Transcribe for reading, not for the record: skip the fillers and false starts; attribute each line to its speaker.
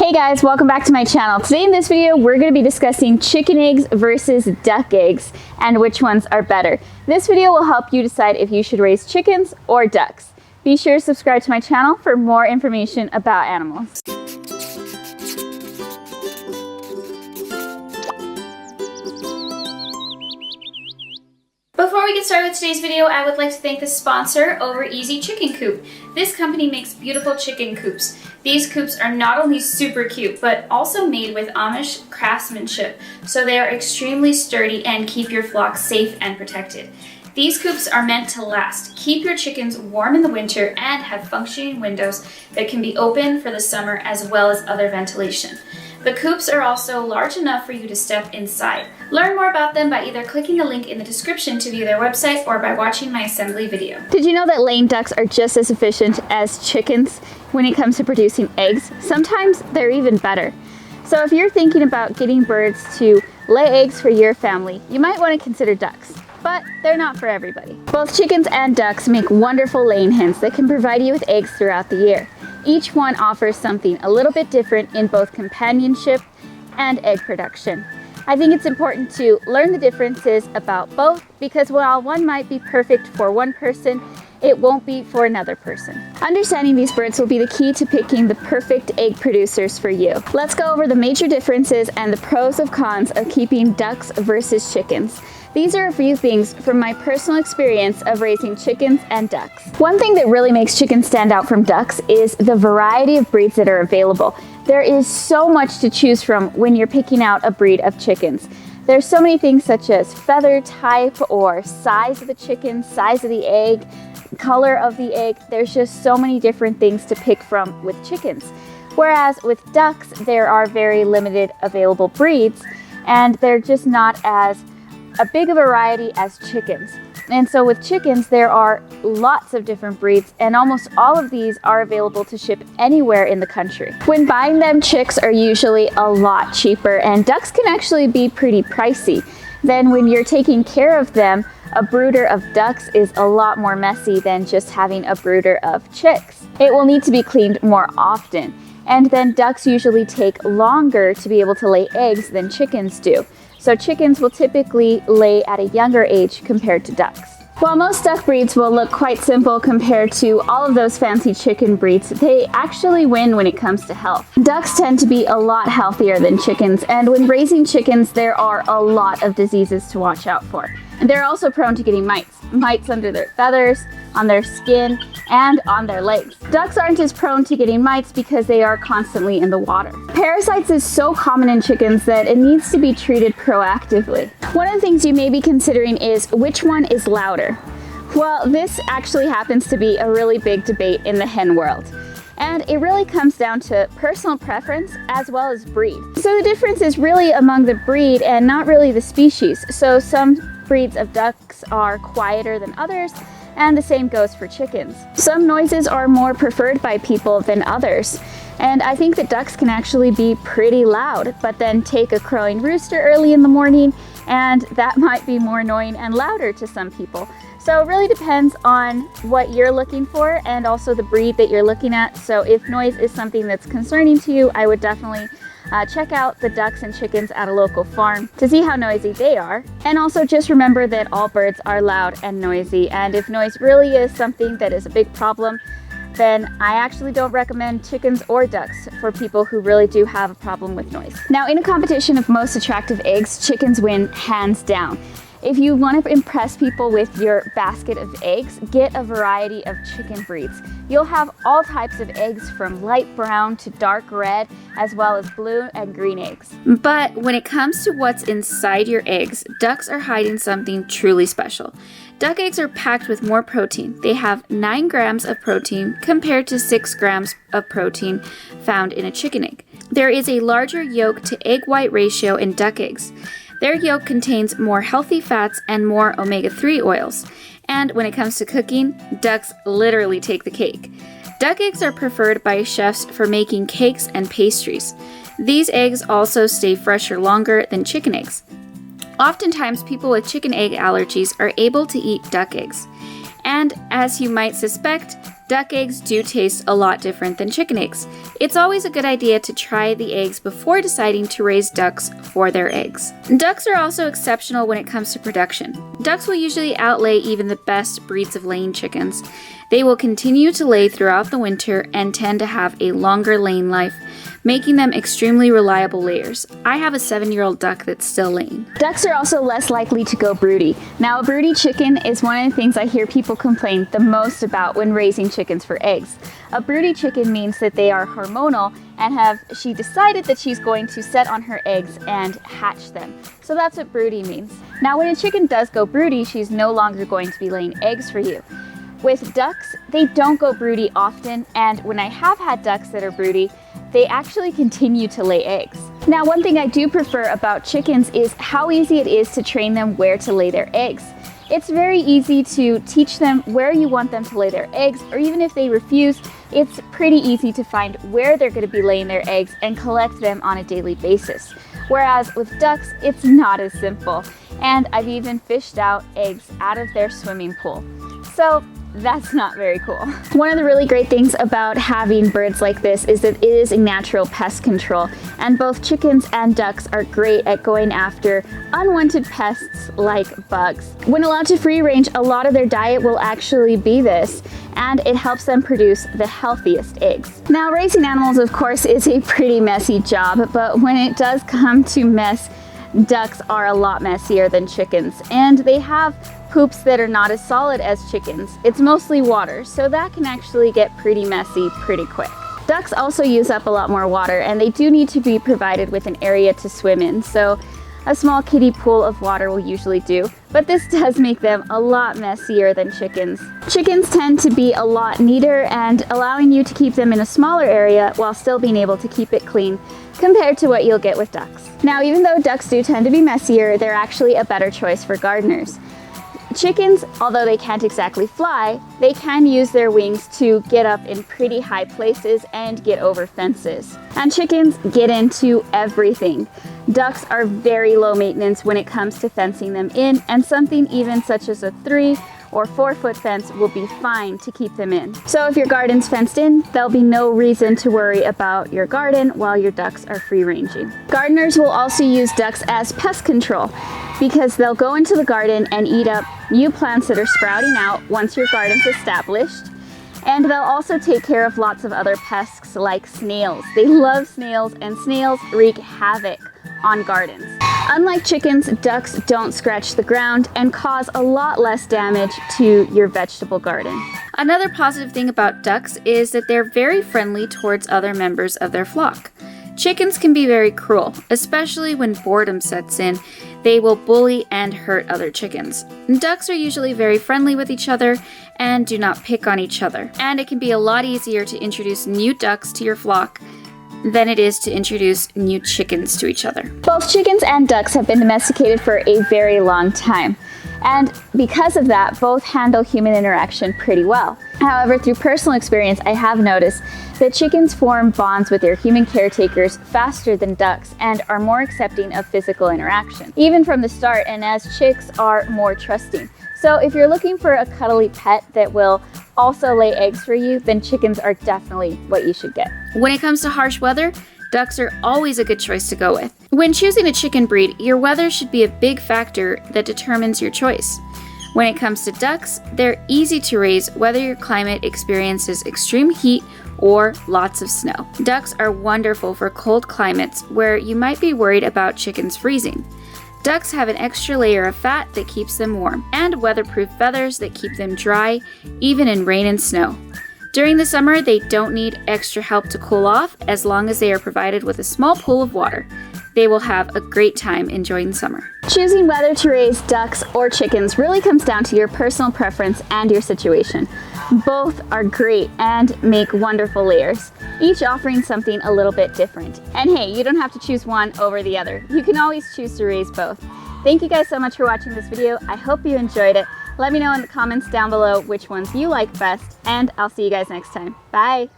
Speaker 1: Hey guys, welcome back to my channel. Today in this video, we're going to be discussing chicken eggs versus duck eggs and which ones are better. This video will help you decide if you should raise chickens or ducks. Be sure to subscribe to my channel for more information about animals.
Speaker 2: Before we get started with today's video, I would like to thank the sponsor, Over Easy Chicken Coop. This company makes beautiful chicken coops. These coops are not only super cute, but also made with Amish craftsmanship, so they are extremely sturdy and keep your flock safe and protected. These coops are meant to last, keep your chickens warm in the winter, and have functioning windows that can be open for the summer as well as other ventilation. The coops are also large enough for you to step inside. Learn more about them by either clicking the link in the description to view their website or by watching my assembly video.
Speaker 1: Did you know that laying ducks are just as efficient as chickens when it comes to producing eggs? Sometimes they're even better. So if you're thinking about getting birds to lay eggs for your family, you might want to consider ducks. But they're not for everybody. Both chickens and ducks make wonderful laying hens that can provide you with eggs throughout the year. Each one offers something a little bit different in both companionship and egg production. I think it's important to learn the differences about both because while one might be perfect for one person, it won't be for another person. Understanding these birds will be the key to picking the perfect egg producers for you. Let's go over the major differences and the pros and cons of keeping ducks versus chickens. These are a few things from my personal experience of raising chickens and ducks. One thing that really makes chickens stand out from ducks is the variety of breeds that are available. There is so much to choose from when you're picking out a breed of chickens. There's so many things such as feather type or size of the chicken, size of the egg, color of the egg. There's just so many different things to pick from with chickens. Whereas with ducks, there are very limited available breeds and they're just not as a big a variety as chickens. And so with chickens, there are lots of different breeds and almost all of these are available to ship anywhere in the country. When buying them, chicks are usually a lot cheaper and ducks can actually be pretty pricey. Then when you're taking care of them, a brooder of ducks is a lot more messy than just having a brooder of chicks. It will need to be cleaned more often. And then ducks usually take longer to be able to lay eggs than chickens do. So chickens will typically lay at a younger age compared to ducks. While most duck breeds will look quite simple compared to all of those fancy chicken breeds, they actually win when it comes to health. Ducks tend to be a lot healthier than chickens, and when raising chickens, there are a lot of diseases to watch out for. And they're also prone to getting mites under their feathers, on their skin, and on their legs. Ducks aren't as prone to getting mites because they are constantly in the water. Parasites is so common in chickens that it needs to be treated proactively. One of the things you may be considering is which one is louder. Well, this actually happens to be a really big debate in the hen world. And it really comes down to personal preference as well as breed. So the difference is really among the breed and not really the species. So some breeds of ducks are quieter than others, and the same goes for chickens. Some noises are more preferred by people than others. And I think that ducks can actually be pretty loud, but then take a crowing rooster early in the morning, and that might be more annoying and louder to some people. So it really depends on what you're looking for and also the breed that you're looking at. So if noise is something that's concerning to you, I would definitely check out the ducks and chickens at a local farm to see how noisy they are. And also just remember that all birds are loud and noisy. And if noise really is something that is a big problem, then I actually don't recommend chickens or ducks for people who really do have a problem with noise. Now, in a competition of most attractive eggs, chickens win hands down. If you want to impress people with your basket of eggs, get a variety of chicken breeds. You'll have all types of eggs from light brown to dark red, as well as blue and green eggs.
Speaker 2: But when it comes to what's inside your eggs, ducks are hiding something truly special. Duck eggs are packed with more protein. They have 9 grams of protein compared to 6 grams of protein found in a chicken egg. There is a larger yolk to egg white ratio in duck eggs. Their yolk contains more healthy fats and more omega-3 oils. And when it comes to cooking, ducks literally take the cake. Duck eggs are preferred by chefs for making cakes and pastries. These eggs also stay fresher longer than chicken eggs. Oftentimes, people with chicken egg allergies are able to eat duck eggs. And as you might suspect, Duck eggs do taste a lot different than chicken eggs. It's always a good idea to try the eggs before deciding to raise ducks for their eggs. Ducks are also exceptional when it comes to production. Ducks will usually outlay even the best breeds of laying chickens. They will continue to lay throughout the winter and tend to have a longer laying life, making them extremely reliable layers. I have a 7-year-old duck that's still laying.
Speaker 1: Ducks are also less likely to go broody. Now, a broody chicken is one of the things I hear people complain the most about when raising chickens for eggs. A broody chicken means that they are hormonal and she decided that she's going to set on her eggs and hatch them. So that's what broody means. Now, when a chicken does go broody, she's no longer going to be laying eggs for you. With ducks, they don't go broody often, and when I have had ducks that are broody, they actually continue to lay eggs. Now, one thing I do prefer about chickens is how easy it is to train them where to lay their eggs. It's very easy to teach them where you want them to lay their eggs, or even if they refuse, it's pretty easy to find where they're going to be laying their eggs and collect them on a daily basis. Whereas with ducks, it's not as simple. And I've even fished out eggs out of their swimming pool. So that's not very cool. One of the really great things about having birds like this is that it is a natural pest control, and both chickens and ducks are great at going after unwanted pests like bugs. When allowed to free range, a lot of their diet will actually be this, and it helps them produce the healthiest eggs. Now, raising animals, of course, is a pretty messy job, but when it does come to mess, ducks are a lot messier than chickens, and they have poops that are not as solid as chickens. It's mostly water, so that can actually get pretty messy pretty quick. Ducks also use up a lot more water, and they do need to be provided with an area to swim in, so a small kiddie pool of water will usually do, but this does make them a lot messier than chickens. Chickens tend to be a lot neater and allowing you to keep them in a smaller area while still being able to keep it clean compared to what you'll get with ducks. Now, even though ducks do tend to be messier, they're actually a better choice for gardeners. Chickens, although they can't exactly fly, they can use their wings to get up in pretty high places and get over fences. And chickens get into everything. Ducks are very low maintenance when it comes to fencing them in, and something even such as a 3 or 4 foot fence will be fine to keep them in. So if your garden's fenced in, there'll be no reason to worry about your garden while your ducks are free ranging. Gardeners will also use ducks as pest control because they'll go into the garden and eat up new plants that are sprouting out once your garden's established. And they'll also take care of lots of other pests like snails. They love snails, and snails wreak havoc on gardens. Unlike chickens, ducks don't scratch the ground and cause a lot less damage to your vegetable garden.
Speaker 2: Another positive thing about ducks is that they're very friendly towards other members of their flock. Chickens can be very cruel, especially when boredom sets in. They will bully and hurt other chickens. Ducks are usually very friendly with each other and do not pick on each other. And it can be a lot easier to introduce new ducks to your flock than it is to introduce new chickens to each other.
Speaker 1: Both chickens and ducks have been domesticated for a very long time. And because of that, both handle human interaction pretty well. However, through personal experience, I have noticed that chickens form bonds with their human caretakers faster than ducks and are more accepting of physical interaction, even from the start, and as chicks are more trusting. So if you're looking for a cuddly pet that will also lay eggs for you, then chickens are definitely what you should get.
Speaker 2: When it comes to harsh weather, ducks are always a good choice to go with. When choosing a chicken breed, your weather should be a big factor that determines your choice. When it comes to ducks, they're easy to raise whether your climate experiences extreme heat or lots of snow. Ducks are wonderful for cold climates where you might be worried about chickens freezing. Ducks have an extra layer of fat that keeps them warm, and weatherproof feathers that keep them dry, even in rain and snow. During the summer, they don't need extra help to cool off as long as they are provided with a small pool of water. They will have a great time enjoying summer.
Speaker 1: Choosing whether to raise ducks or chickens really comes down to your personal preference and your situation. Both are great and make wonderful layers, each offering something a little bit different. And hey, you don't have to choose one over the other. You can always choose to raise both. Thank you guys so much for watching this video. I hope you enjoyed it. Let me know in the comments down below which ones you like best, and I'll see you guys next time. Bye!